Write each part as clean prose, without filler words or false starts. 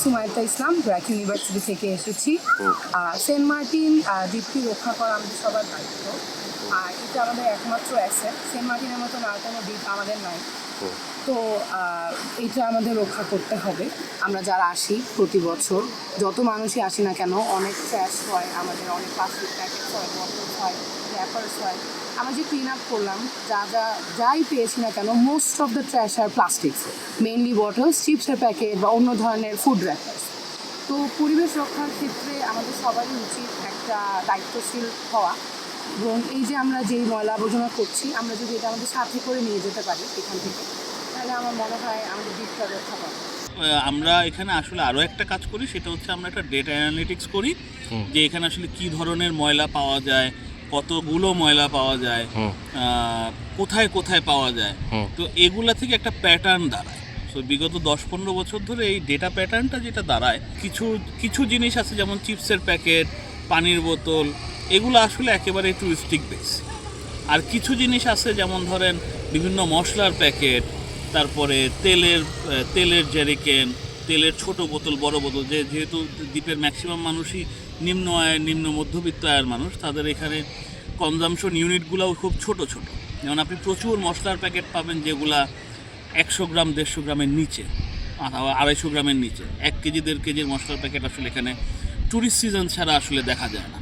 সুমাইতা ইসলাম, BRAC university থেকে এসেছি। Saint Martin দ্বীপটি রক্ষা করা আমাদের সবার দায়িত্ব, আর এটা আমাদের একমাত্র অ্যাসেট। সেন্ট মার্টিনের মতন আর কোনো দ্বীপ আমাদের নাই, তো এটা আমাদের রক্ষা করতে হবে। আমরা যারা আসি প্রতি বছর, যত মানুষই আসি না কেন, অনেক ট্র্যাশ হয়, আমাদের অনেক প্লাস্টিক প্যাকেট হয়, বটলস হয়, র্যাপার্স হয়। আমরা যে ক্লিন আপ করলাম, যাই পেয়েছি না কেন, মোস্ট অফ দ্য ট্র্যাশ আর প্লাস্টিক্স, মেইনলি বটলস, চিপসের প্যাকেট বা অন্য ধরনের ফুড র্যাপার্স। তো পরিবেশ রক্ষার ক্ষেত্রে আমাদের সবারই উচিত একটা দায়িত্বশীল হওয়া, এবং এই যে আমরা যেই ময়লা আবর্জনা করছি, আমরা যদি এটা আমাদের সাথে করে নিয়ে যেতে পারি এখান থেকে, তাহলে আমার মনে হয় আমাদের দ্বীপটা রক্ষা পাবে। আমরা এখানে আসলে আরও একটা কাজ করি, সেটা হচ্ছে আমরা একটা ডেটা অ্যানালিটিক্স করি, যে এখানে আসলে কী ধরনের ময়লা পাওয়া যায়, কতগুলো ময়লা পাওয়া যায়, কোথায় কোথায় পাওয়া যায়। তো এগুলা থেকে একটা প্যাটার্ন দাঁড়ায়। সো বিগত 10-15 বছর ধরে এই ডেটা প্যাটার্নটা যেটা দাঁড়ায়, কিছু জিনিস আছে যেমন চিপসের প্যাকেট, পানির বোতল, এগুলো আসলে একেবারে টুরিস্টিক বেস। আর কিছু জিনিস আছে যেমন ধরেন বিভিন্ন মশলার প্যাকেট, তারপরে তেলের জেরিকেন, তেলের ছোট বোতল, বড় বোতল, যেহেতু দ্বীপের ম্যাক্সিমাম মানুষই নিম্ন আয়ের, নিম্ন মধ্যবিত্ত আয়ের মানুষ, তাদের এখানে কনজামশন ইউনিটগুলোও খুব ছোট ছোট। যেমন আপনি প্রচুর মশলার প্যাকেট পাবেন যেগুলা 100 গ্রাম 150 গ্রামের নিচে, 250 গ্রামের নিচে। 1 কেজি 1.5 কেজির মশলার প্যাকেট আসলে এখানে ট্যুরিস্ট সিজন ছাড়া আসলে দেখা যায় না।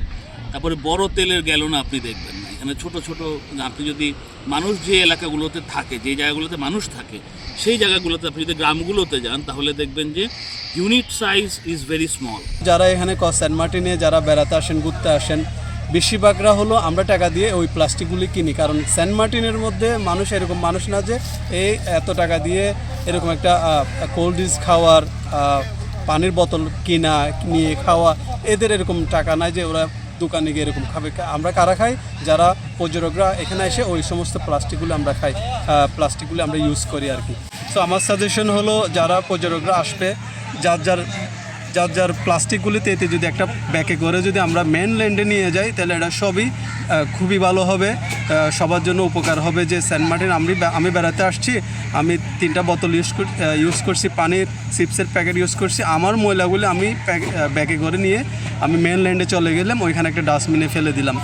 তারপরে বড় তেলের গ্যালন আপনি দেখবেন না এখানে। ছোট ছোট, আপনি যদি মানুষ যে এলাকাগুলোতে থাকে, যে জায়গাগুলোতে মানুষ থাকে, সেই জায়গাগুলোতে আপনি যদি গ্রামগুলোতে যান, তাহলে দেখবেন যে unit size is very small. যারা এখানে সেন্ট মার্টিনে যারা বেড়াতে আসেন, ঘুরতে আসেন, বেশিরভাগরা হলো আমরা টাকা দিয়ে ওই প্লাস্টিকগুলি কিনি। কারণ সেন্ট মার্টিনের মধ্যে মানুষ এরকম মানুষ না যে এই এত টাকা দিয়ে এরকম একটা কোল্ড ড্রিঙ্কস খাওয়ার, পানির বোতল কিনা নিয়ে খাওয়া, এদের এরকম টাকা নাই যে ওরা দোকানে গিয়ে এরকম খাবে। আমরা কারা খাই? যারা পর্যটকরা এখানে এসে ওই সমস্ত প্লাস্টিকগুলো আমরা খাই, প্লাস্টিকগুলো আমরা ইউজ করি আর কি। সো আমার সাজেশন হলো যারা পর্যটকরা আসবে, যার যার প্লাস্টিকগুলিতে এতে যদি একটা ব্যাগে করে যদি আমরা মেনল্যান্ডে নিয়ে যাই, তাহলে এটা সবই খুবই ভালো হবে, সবার জন্য উপকার হবে। যে সেন্ট মার্টিন আমি বেড়াতে আসছি, আমি 3টা বোতল ইউজ করছি, পানির চিপসের প্যাকেট ইউজ করছি, আমার ময়লাগুলি আমি ব্যাগে করে নিয়ে আমি মেনল্যান্ডে চলে গেলাম, ওইখানে একটা ডাস্টবিনে ফেলে দিলাম।